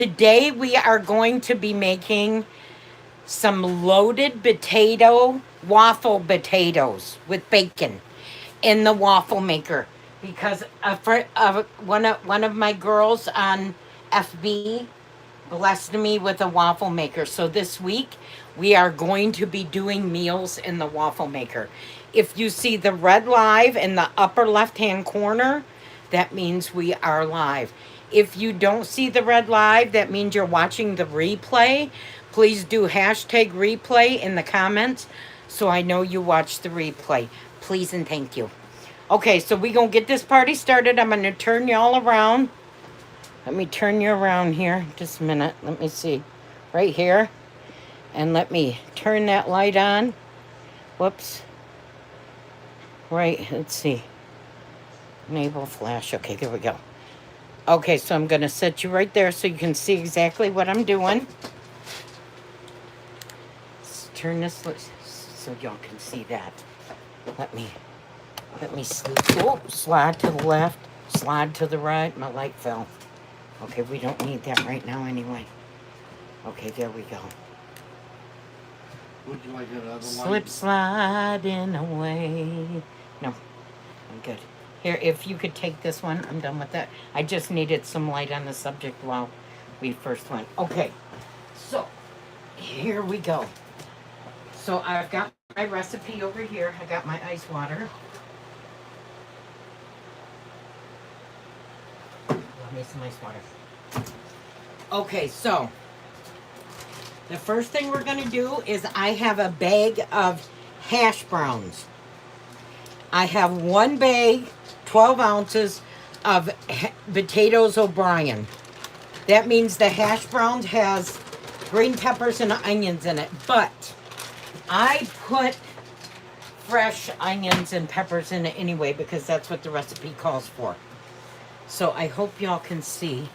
Today we are going to be making some loaded potato waffle potatoes with bacon in the waffle maker because one of my girls on FB blessed me with a waffle maker. So this week we are going to be doing meals in the waffle maker. If you see the red live in the upper left hand corner, that means we are live. If you don't see the red live, that means you're watching the replay. Please do hashtag replay in the comments so I know you watched the replay. Please and thank you. Okay, so we gonna get this party started. I'm gonna turn y'all around. Let me turn you around here. Just a minute. Let me see. Right here. And let me turn that light on. Whoops. Right, let's see. Enable flash. Okay, there we go. Okay, so I'm going to set you right there so you can see exactly what I'm doing. Let's turn this so y'all can see that. Let me slide to the left, slide to the right. My light fell. Okay, we don't need that right now anyway. Okay, there we go. Would you like another one? Slip sliding away. No, I'm good. Here, if you could take this one, I'm done with that. I just needed some light on the subject while we first went. Okay, so here we go. So I've got my recipe over here. I got my ice water. Love me some ice water. Okay, so the first thing we're going to do is I have a bag of hash browns. I have one bag, 12 ounces of potatoes O'Brien. That means the hash browns has green peppers and onions in it. But I put fresh onions and peppers in it anyway because that's what the recipe calls for. So I hope y'all can see.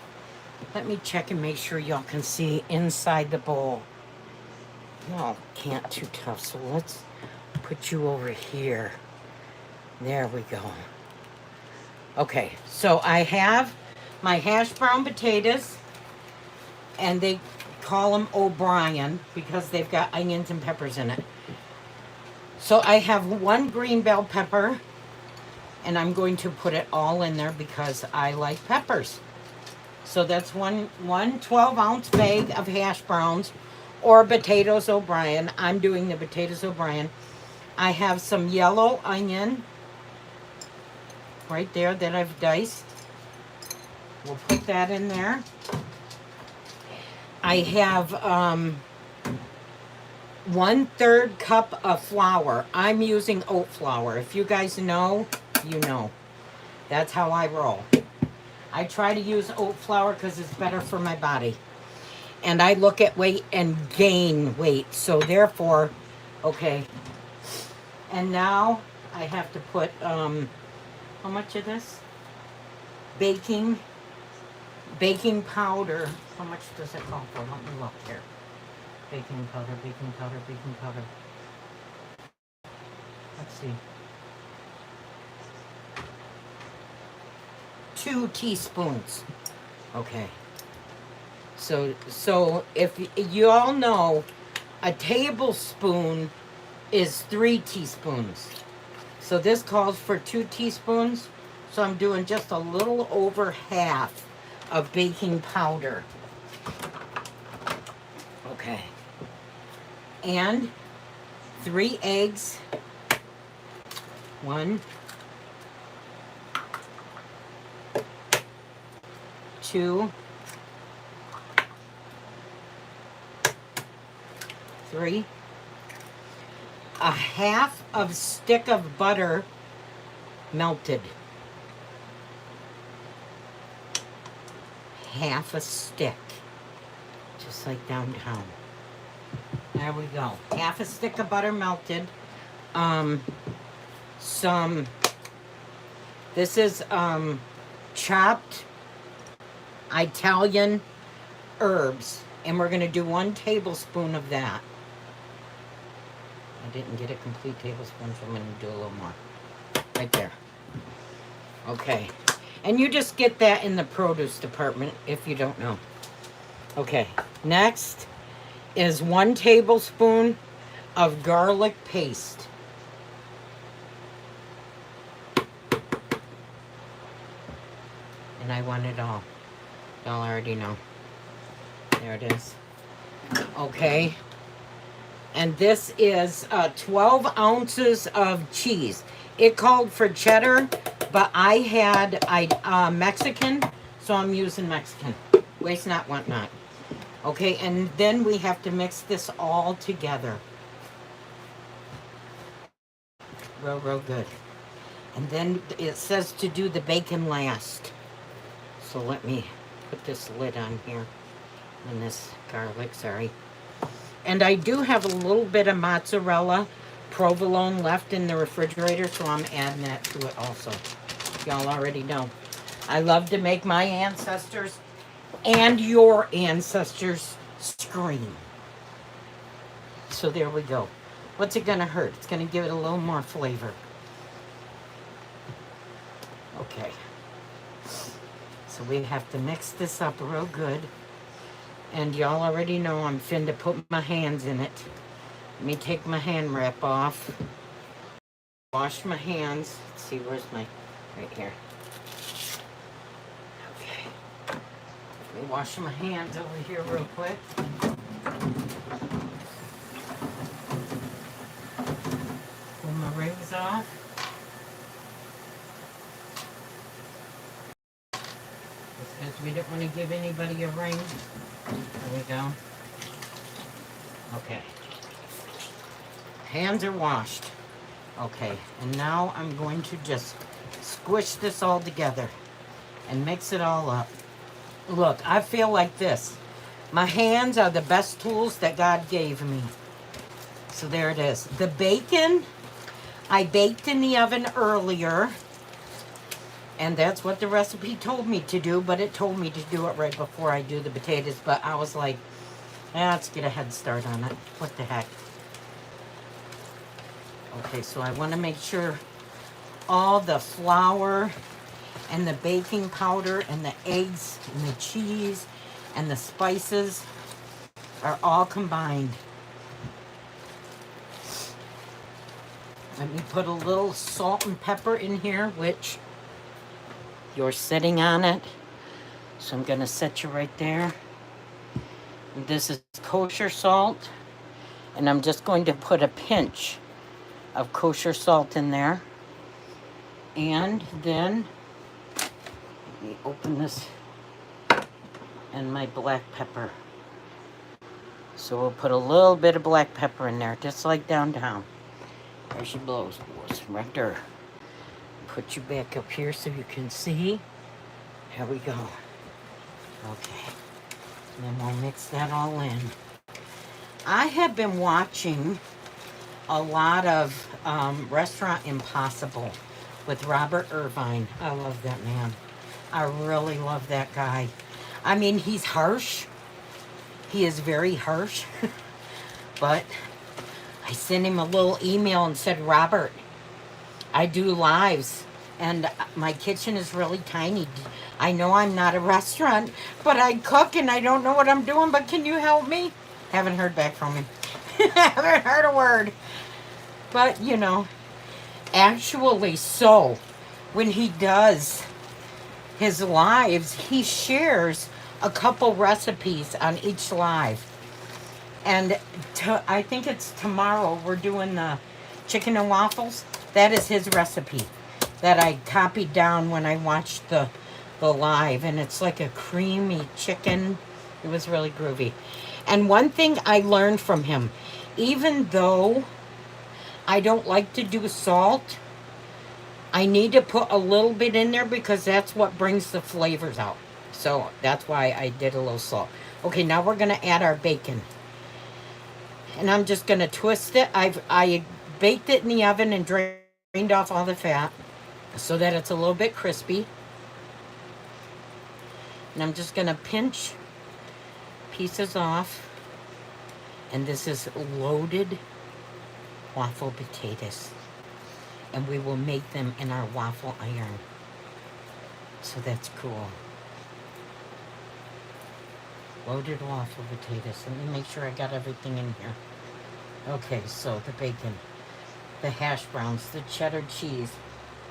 Let me check and make sure y'all can see inside the bowl. Y'all can't too tough, so let's put you over here. There we go. Okay, so I have my hash brown potatoes, and they call them O'Brien because they've got onions and peppers in it. So I have one green bell pepper, and I'm going to put it all in there because I like peppers. So that's one 12-ounce bag of hash browns or potatoes O'Brien. I'm doing the potatoes O'Brien. I have some yellow onion right there that I've diced. We'll put that in there. I have 1/3 cup of flour. I'm using oat flour. If you guys know, you know. That's how I roll. I try to use oat flour because it's better for my body. And I look at weight and gain weight. So therefore, okay. And now I have to put, how much of this? Baking powder. How much does it call for? Let me look here. Baking powder. Let's see. 2 teaspoons. Okay. So if you all know, a tablespoon is 3 teaspoons. So this calls for 2 teaspoons. So I'm doing just a little over half of baking powder. Okay. And 3 eggs. 1, 2, 3. A half of stick of butter melted. Half a stick. Just like downtown. There we go. Half a stick of butter melted. This is chopped Italian herbs. And we're going to do 1 tablespoon of that. I didn't get a complete tablespoon, so I'm going to do a little more. Right there. Okay. And you just get that in the produce department if you don't know. Okay, next is 1 tablespoon of garlic paste. And I want it all. Y'all already know. There it is. Okay. And this is 12 ounces of cheese. It called for cheddar, but I had Mexican, so I'm using Mexican. Waste not, want not. Okay, and then we have to mix this all together. Real, real good. And then it says to do the bacon last. So let me put this lid on here. And this garlic, sorry. And I do have a little bit of mozzarella provolone left in the refrigerator, so I'm adding that to it also. Y'all already know. I love to make my ancestors and your ancestors scream. So there we go. What's it gonna hurt? It's gonna give it a little more flavor. Okay. So we have to mix this up real good. And y'all already know I'm finna put my hands in it. Let me take my hand wrap off. Wash my hands. Let's see, where's my, right here. Okay. Let me wash my hands over here real quick. Pull my rings off. Because we don't want to give anybody a ring. There we go. Okay. Hands are washed. Okay, and now I'm going to just squish this all together and mix it all up. Look, I feel like this. My hands are the best tools that God gave me. So there it is. The bacon, I baked in the oven earlier. And that's what the recipe told me to do, but it told me to do it right before I do the potatoes. But I was like, let's get a head start on it. What the heck? Okay, so I want to make sure all the flour and the baking powder and the eggs and the cheese and the spices are all combined. Let me put a little salt and pepper in here, which you're sitting on it. So I'm going to set you right there. This is kosher salt. And I'm just going to put a pinch of kosher salt in there. And then, let me open this, and my black pepper. So we'll put a little bit of black pepper in there, just like down. There she blows, right there. Put you back up here so you can see. Here we go. Okay. And then we'll mix that all in. I have been watching a lot of Restaurant Impossible with Robert Irvine. I love that man. I really love that guy. I mean, he's harsh. He is very harsh. But I sent him a little email and said, Robert, I do lives. And my kitchen is really tiny. I know I'm not a restaurant, but I cook and I don't know what I'm doing, but can you help me? Haven't heard back from him. Haven't heard a word. But, you know, actually, so when he does his lives, he shares a couple recipes on each live. And I think it's tomorrow we're doing the chicken and waffles. That is his recipe that I copied down when I watched the live. And it's like a creamy chicken. It was really groovy. And one thing I learned from him, even though I don't like to do salt, I need to put a little bit in there because that's what brings the flavors out. So that's why I did a little salt. Okay, now we're going to add our bacon. And I'm just going to twist it. I baked it in the oven and drained off all the fat so that it's a little bit crispy. And I'm just going to pinch pieces off. And this is loaded waffle potatoes. And we will make them in our waffle iron. So that's cool. Loaded waffle potatoes. Let me make sure I got everything in here. Okay, so the bacon, the hash browns, the cheddar cheese,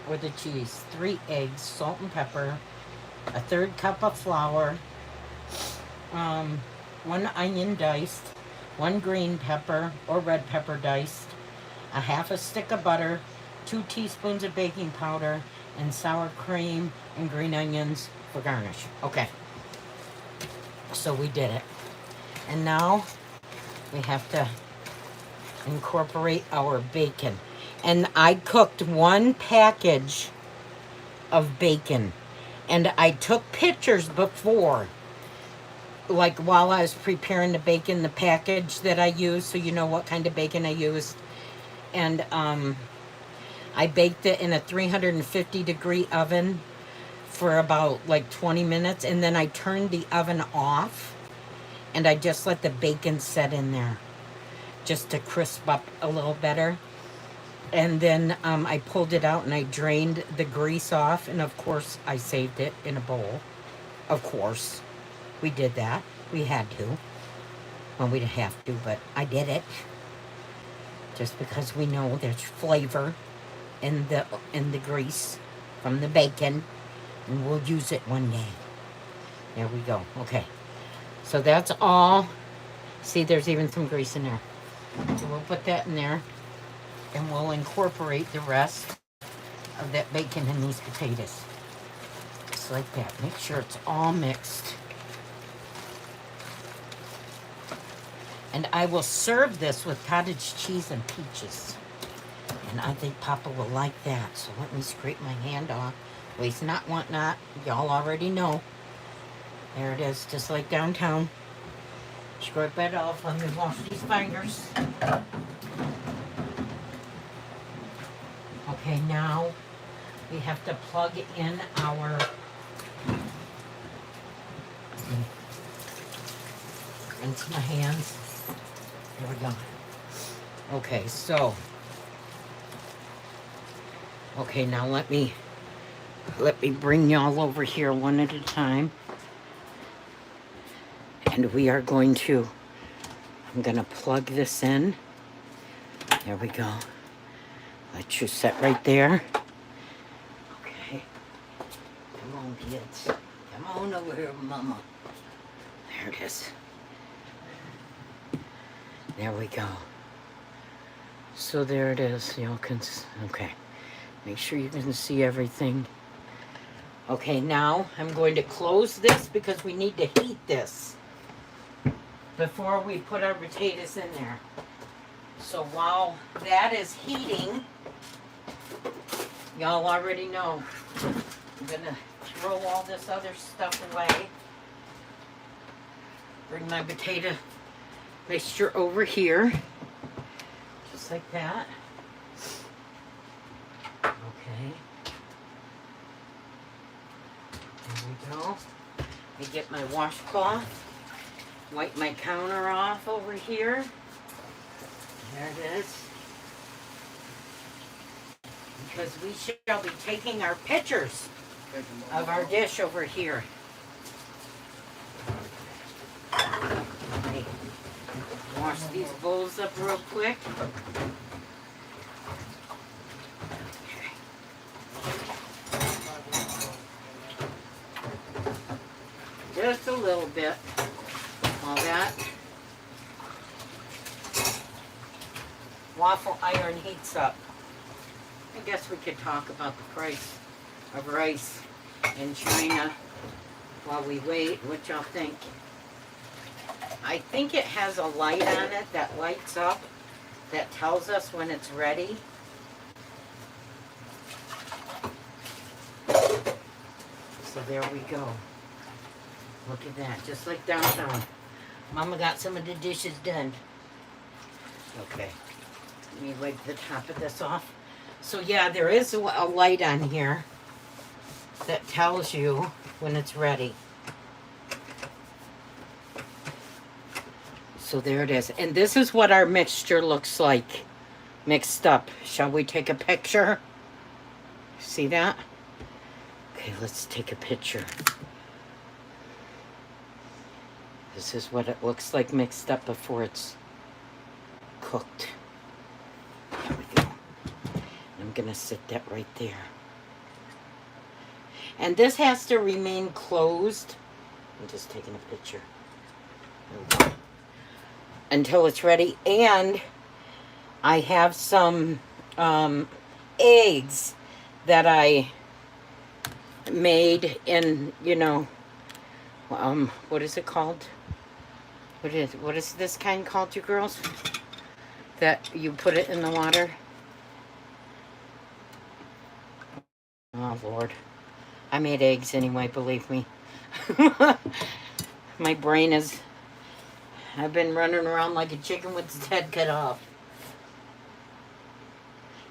or the cheese, 3 eggs, salt and pepper, a 1/3 cup of flour, 1 onion diced, 1 green pepper or red pepper diced, a 1/2 stick of butter, 2 teaspoons of baking powder, and sour cream and green onions for garnish. Okay, so we did it. And now we have to incorporate our bacon. And I cooked 1 package of bacon. And I took pictures before, like while I was preparing the bacon, the package that I used, so you know what kind of bacon I used. And I baked it in a 350-degree oven for about like 20 minutes. And then I turned the oven off and I just let the bacon set in there just to crisp up a little better. And then I pulled it out and I drained the grease off. And of course, I saved it in a bowl. Of course, we did that. We had to. Well, we didn't have to, but I did it. Just because we know there's flavor in the grease from the bacon. And we'll use it one day. There we go. Okay. So that's all. See, there's even some grease in there. So we'll put that in there. And we'll incorporate the rest of that bacon in these potatoes. Just like that. Make sure it's all mixed. And I will serve this with cottage cheese and peaches. And I think Papa will like that. So let me scrape my hand off. Waste not, want not. Y'all already know. There it is, just like downtown. Scrape that off. Let me wash these fingers. Okay, now we have to plug in our into my hands. There we go. Okay, so now let me bring y'all over here one at a time. And we are going to, I'm gonna plug this in. There we go. Let you set right there. Okay. Come on, kids. Come on over here, Mama. There it is. There we go. So there it is. Y'all can, okay. Make sure you can see everything. Okay, now I'm going to close this because we need to heat this before we put our potatoes in there. So while that is heating, y'all already know, I'm gonna throw all this other stuff away. Bring my potato mixture over here, just like that. Okay. There we go. Let me get my washcloth. Wipe my counter off over here. There it is. Because we shall be taking our pictures of our dish over here. Okay. Wash these bowls up real quick. Okay. Just a little bit. All that. Waffle iron heats up. I guess we could talk about the price of rice in China while we wait. What y'all think? I think it has a light on it that lights up that tells us when it's ready. So there we go. Look at that, just like downtown. Mama got some of the dishes done. Okay, let me wipe the top of this off. So yeah, there is a light on here that tells you when it's ready. So there it is. And this is what our mixture looks like, mixed up. Shall we take a picture? See that? Okay, let's take a picture. This is what it looks like mixed up before it's cooked. There we go. I'm going to sit that right there. And this has to remain closed. I'm just taking a picture. There we go. Until it's ready. And I have some eggs that I made in, you know, what is it called? What is this kind called, you girls? That you put it in the water? Oh, Lord. I made eggs anyway, believe me. My brain is... I've been running around like a chicken with its head cut off.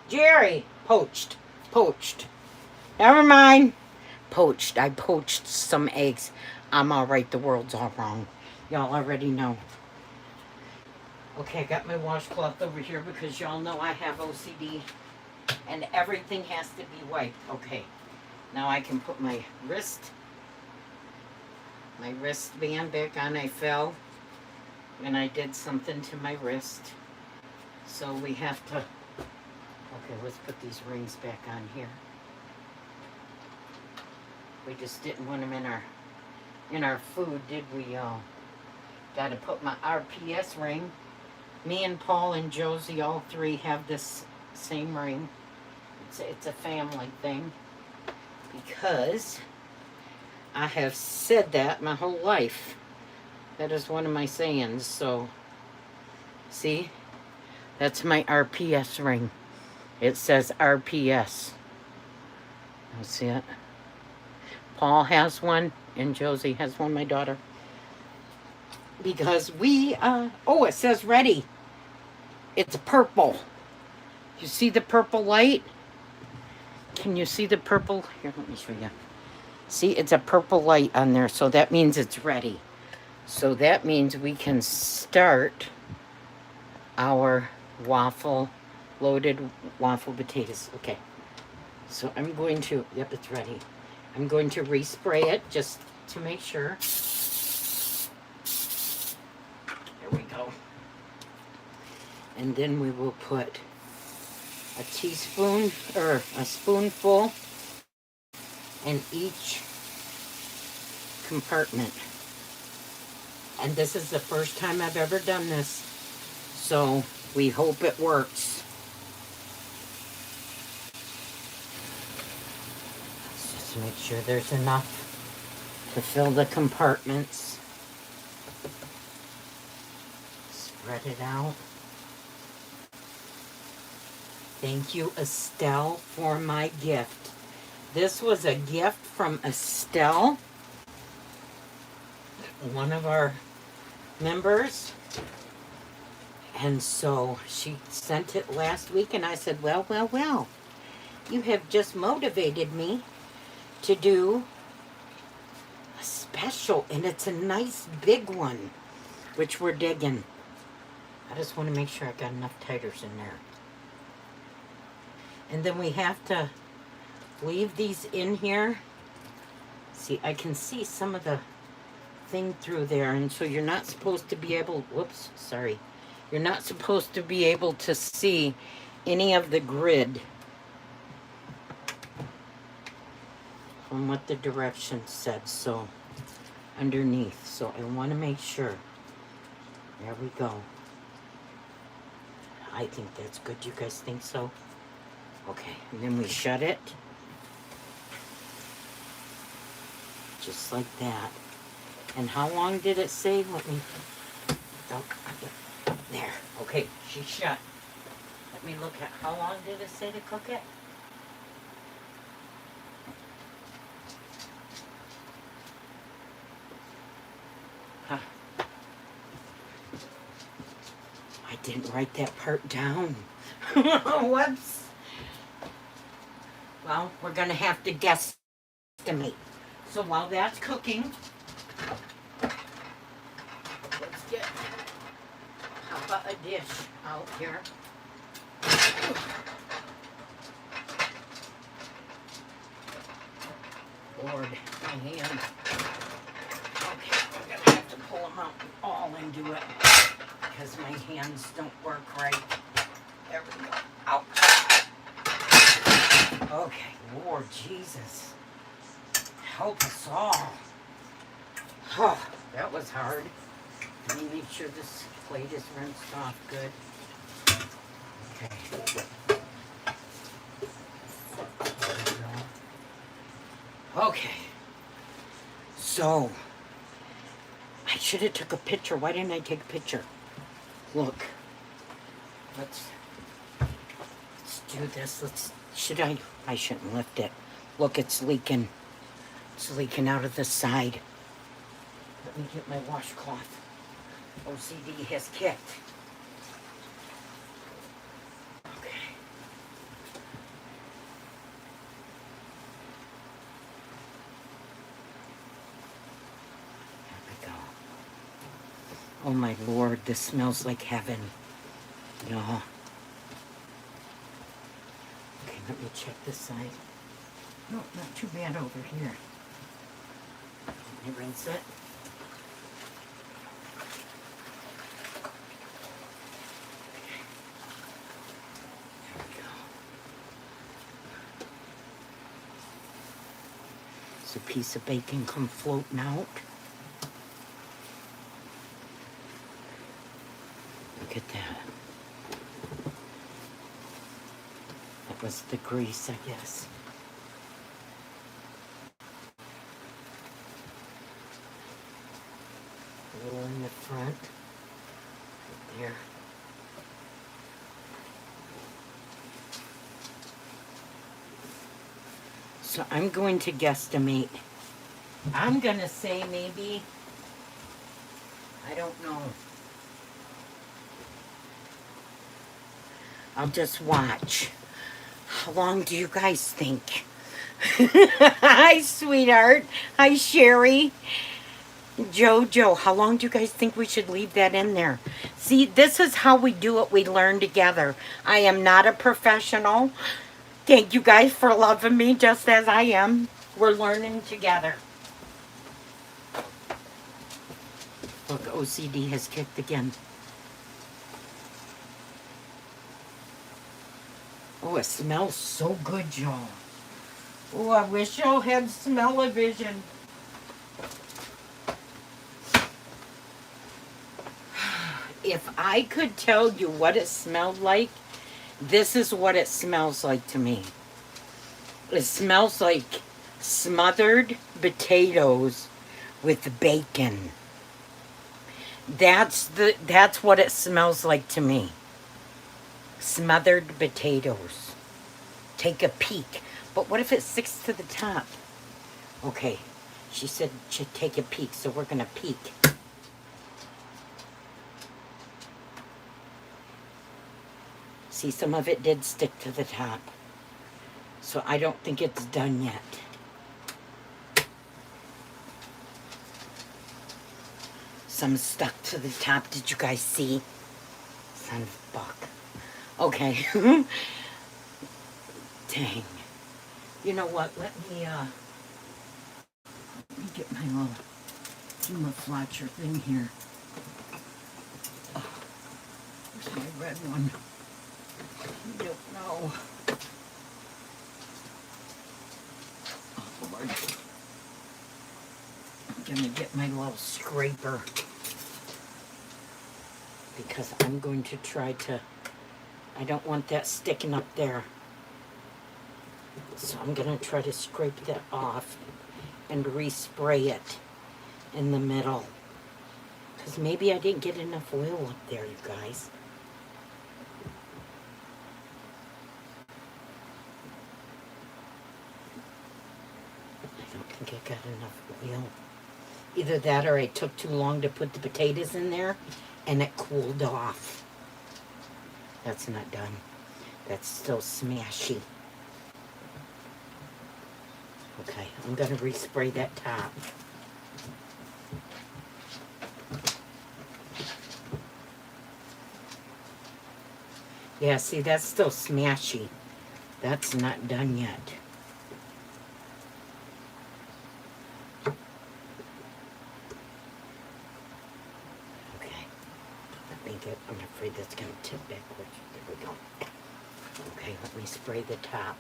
Jerry! Poached. Poached. Never mind. Poached. I poached some eggs. I'm alright. The world's all wrong. Y'all already know. Okay, I got my washcloth over here because y'all know I have OCD. And everything has to be wiped. Okay. Now I can put my wristband back on. I fell and I did something to my wrist. So we have to... Okay, let's put these rings back on here. We just didn't want them in our food, did we, y'all? Got to put my RPS ring. Me and Paul and Josie, all three have this same ring. It's a family thing. Because I have said that my whole life. That is one of my sayings. So, see? That's my RPS ring. It says RPS. You see it? Paul has one, and Josie has one, my daughter. Because we, oh, it says ready. It's purple. You see the purple light? Can you see the purple? Here, let me show you. See, it's a purple light on there, so that means it's ready. So that means we can start our loaded waffle potatoes. Okay. So I'm going to, yep, it's ready. I'm going to respray it just to make sure. There we go. And then we will put a teaspoon or a spoonful in each compartment. And this is the first time I've ever done this, so we hope it works. Let's just make sure there's enough to fill the compartments. Spread it out. Thank you, Estelle, for my gift. This was a gift from Estelle, one of our members. And so she sent it last week, and I said, well, you have just motivated me to do a special, and it's a nice big one, which we're digging. I just want to make sure I got enough titers in there. And then we have to leave these in here. See, I can see some of the thing through there, and so you're not supposed to be able, whoops, sorry. You're not supposed to be able to see any of the grid from what the directions said, so underneath. So I want to make sure. There we go. I think that's good. You guys think so? Okay, and then we shut it. Just like that. And how long did it say? Let me... Oh, there. Okay, she's shut. Let me look at how long did it say to cook it? Huh. I didn't write that part down. Whoops. Well, we're going to have to guesstimate. So while that's cooking, let's get Papa a dish out here. Lord, my hand. Okay, we're going to have to pull them come out all and do it because my hands don't work right. There we go. Ouch. Okay, Lord Jesus. Help us all. Oh, that was hard. Let me make sure this plate is rinsed off good. Okay. There we go. Okay. So, I should have took a picture. Why didn't I take a picture? Look. Let's do this. I shouldn't lift it. Look, it's leaking. It's leaking out of the side. Let me get my washcloth. OCD has kicked. Okay. There we go. Oh my Lord, this smells like heaven. No. Okay, let me check this side. No, not too bad over here. Let me rinse it. A piece of bacon come floating out. Look at that. That was the grease, I guess. A little in the front. Right there. So I'm going to guesstimate. I'm going to say maybe, I don't know. I'll just watch. How long do you guys think? Hi, sweetheart. Hi, Sherry. Jojo, how long do you guys think we should leave that in there? See, this is how we do it. We learn together. I am not a professional. Thank you guys for loving me just as I am. We're learning together. Look, OCD has kicked again. Oh, it smells so good, y'all. Oh, I wish y'all had smell-o-vision. If I could tell you what it smelled like, this is what it smells like to me. It smells like smothered potatoes with bacon. That's what it smells like to me. Smothered potatoes. Take a peek. But what if it sticks to the top? Okay, she said to take a peek, so we're gonna peek. See, some of it did stick to the top. So I don't think it's done yet. Some stuck to the top. Did you guys see? Son of a buck. Okay. Dang. You know what? Let me get my little Flotcher thing here. Oh, where's my red one? I don't know. Oh, Lord. I'm gonna get my little scraper because I'm going to try to, I don't want that sticking up there. So I'm gonna try to scrape that off and respray it in the middle. Because maybe I didn't get enough oil up there, you guys. I don't think I got enough oil. Either that or I took too long to put the potatoes in there and it cooled off. That's not done. That's still smashy. Okay, I'm going to respray that top. Yeah, see, that's still smashy. That's not done yet. I'm afraid that's gonna tip backwards. There we go. Okay, let me spray the top.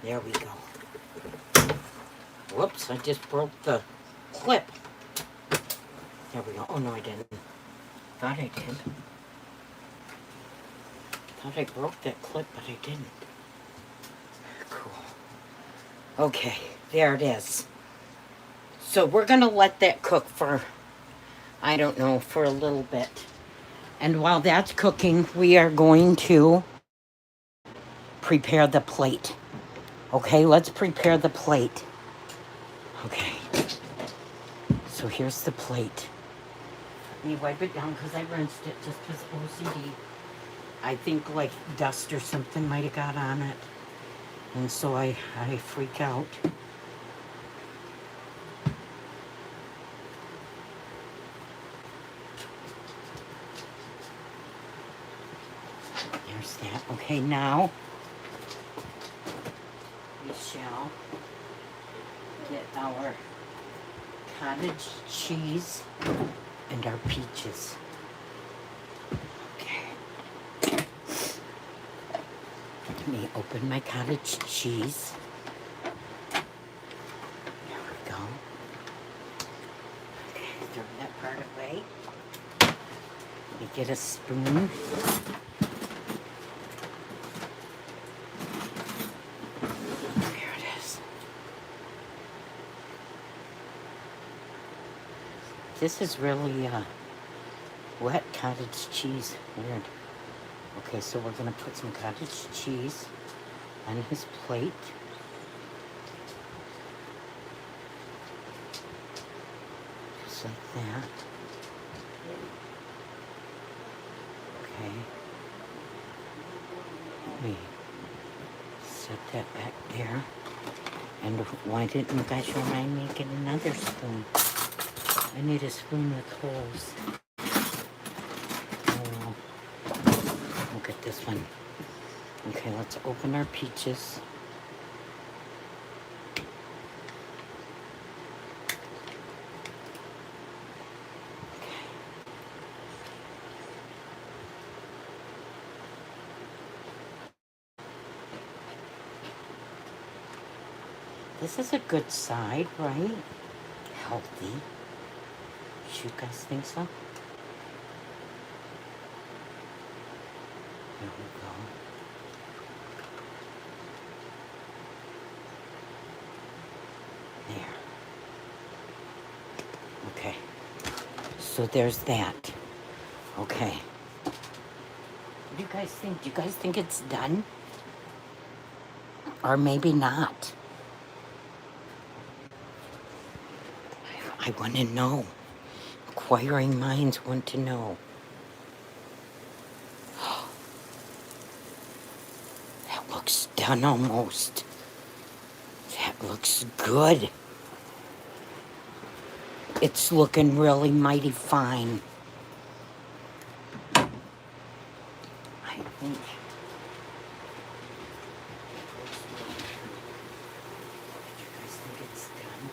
There we go. Whoops, I just broke the clip. There we go. Oh, no, I didn't. Thought I did. Thought I broke that clip, but I didn't. Cool. Okay, there it is. So we're going to let that cook for, I don't know, for a little bit. And while that's cooking, we are going to prepare the plate. Okay, let's prepare the plate. Okay. So here's the plate. Let me wipe it down because I rinsed it just because OCD. I think like dust or something might have got on it. And so I freak out. There's that. Okay, now we shall get our cottage cheese and our peaches. Okay. Let me open my cottage cheese. There we go. Okay, throw that part away. Let me get a spoon. There it is. This is really wet cottage cheese. Weird. Okay, so we're gonna put some cottage cheese on his plate. Just like that. Okay. Let me set that back there. And why didn't you guys remind me to get another spoon? I need a spoon with holes. Oh, look at this one. Okay, let's open our peaches. Okay. This is a good side, right? Healthy. You guys think so? There we go. There. Okay. So there's that. Okay. What do you guys think? Do you guys think it's done? Or maybe not? I want to know. Inquiring minds want to know. That looks done almost. That looks good. It's looking really mighty fine. I think. Do you guys think it's done?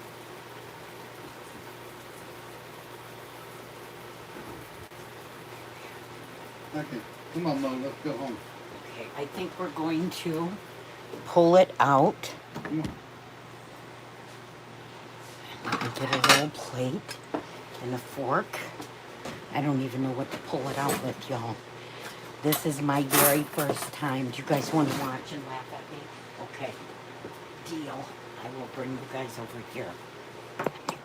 Okay, come on, Mom, let's go home. Okay, I think we're going to pull it out. Come on. Let me get a little plate and a fork. I don't even know what to pull it out with, y'all. This is my very first time. Do you guys want to watch and laugh at me? Okay, deal. I will bring you guys over here.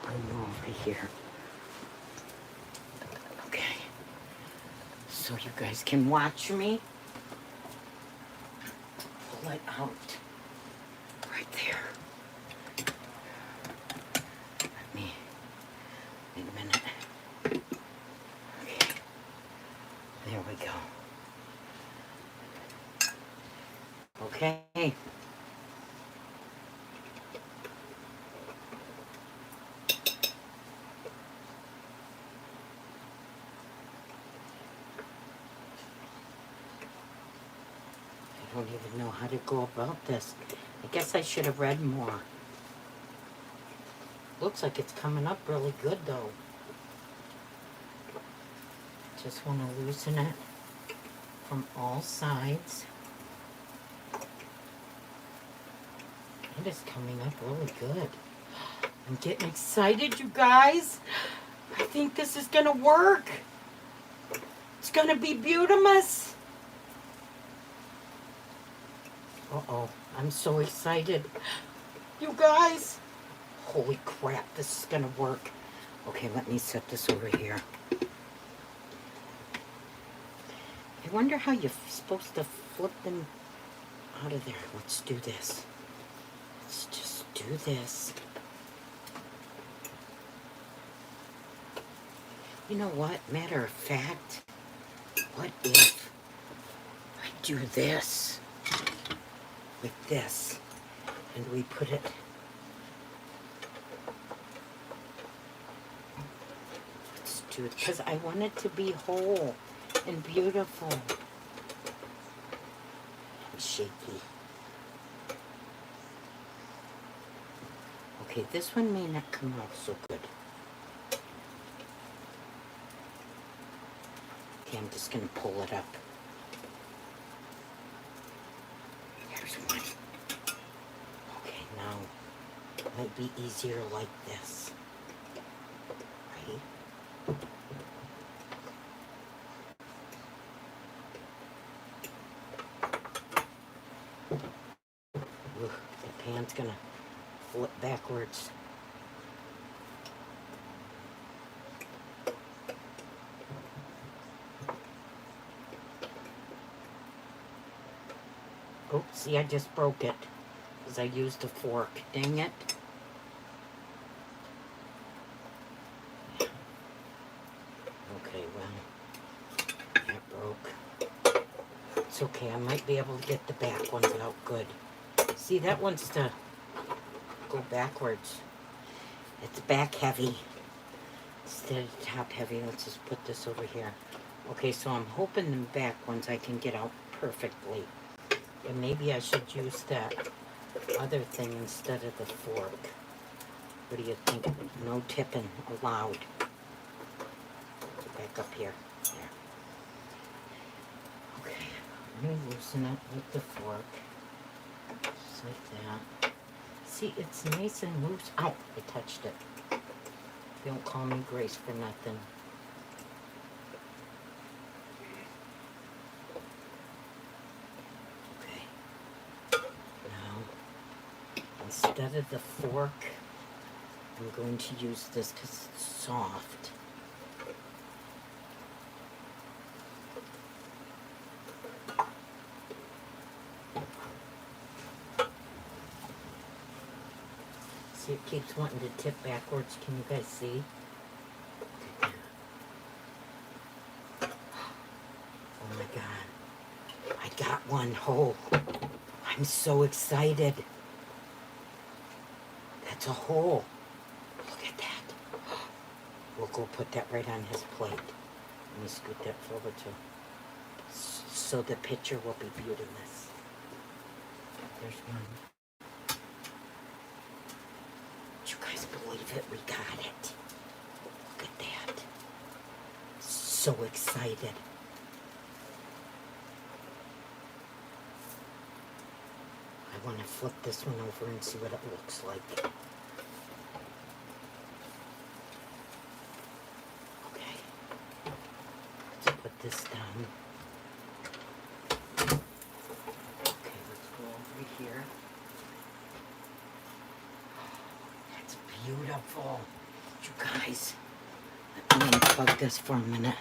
Bring you over here. Okay. So you guys can watch me pull it out. Right there. Let me, wait a minute. Okay. There we go. Okay. I don't even know how to go about this. I guess I should have read more. Looks like it's coming up really good though. Just want to loosen it from all sides. It is coming up really good. I'm getting excited, you guys. I think this is gonna work. It's gonna be beautimous. Uh-oh, I'm so excited. You guys, holy crap, this is gonna work. Okay, let me set this over here. I wonder how you're supposed to flip them out of there. Let's do this. Let's just do this. You know what? Matter of fact, what if I do this with this and we put it let's do it because I want it to be whole and beautiful and shaky. Okay, this one may not come out so good. Okay, I'm just gonna pull it up. Here's one. Okay, now it might be easier like this. Right? Ooh, the pan's gonna flip backwards. Oh, see, I just broke it because I used a fork. Dang it. Okay, well, that broke. It's okay, I might be able to get the back ones out good. See, that one's to go backwards. It's back heavy instead of top heavy. Let's just put this over here. Okay, so I'm hoping the back ones I can get out perfectly. And maybe I should use that other thing instead of the fork. What do you think? No tipping allowed. Back up here. There. Okay, I'm going to loosen it with the fork. Just like that. See, it's nice and loose. Ow, I touched it. Don't call me Grace for nothing. Instead of the fork, I'm going to use this because it's soft. See, it keeps wanting to tip backwards. Can you guys see? Oh my God. I got one whole. I'm so excited. That's a hole. Look at that. We'll go put that right on his plate. Let me scoot that forward so the picture will be beautiful. There's one. Would you guys believe it? We got it. Look at that. So excited. I want to flip this one over and see what it looks like. Okay. Let's put this down. Okay, let's go over here. That's beautiful. You guys, let me unplug this for a minute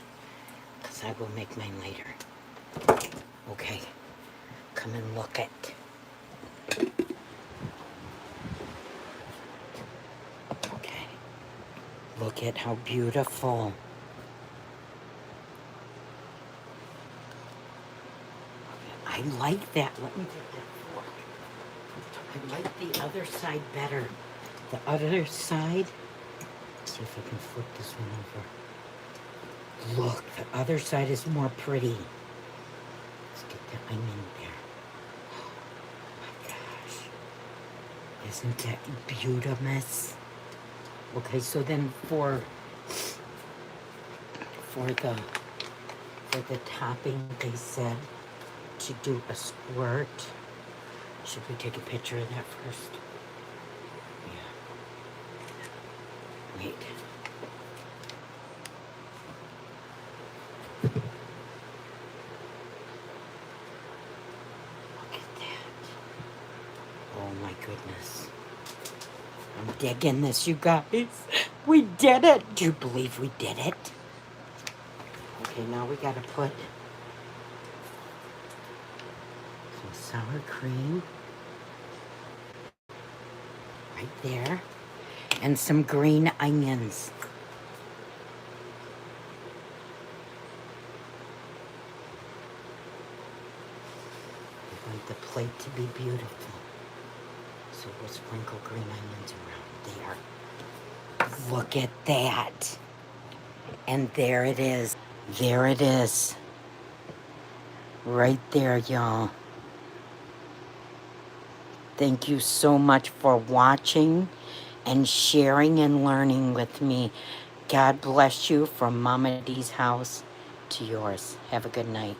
because I will make mine later. Okay, come and look at. Okay, look at how beautiful. I like that. Let me take that fork. I like the other side better. The other side. Let's see if I can flip this one over. Look, the other side is more pretty. Let's get that onion there. Oh my gosh. Isn't that beautiful? Okay, so then for the topping, they said to do a squirt. Should we take a picture of that first? Yeah. Wait. Look at that. Oh my goodness. I'm digging this, you guys. We did it. Do you believe we did it? Okay, now we gotta put some sour cream right there and some green onions. We want the plate to be beautiful. So we'll sprinkle green onions around there. Look at that. And there it is. There it is. Right there, y'all. Thank you so much for watching and sharing and learning with me. God bless you from Mama D's house to yours. Have a good night.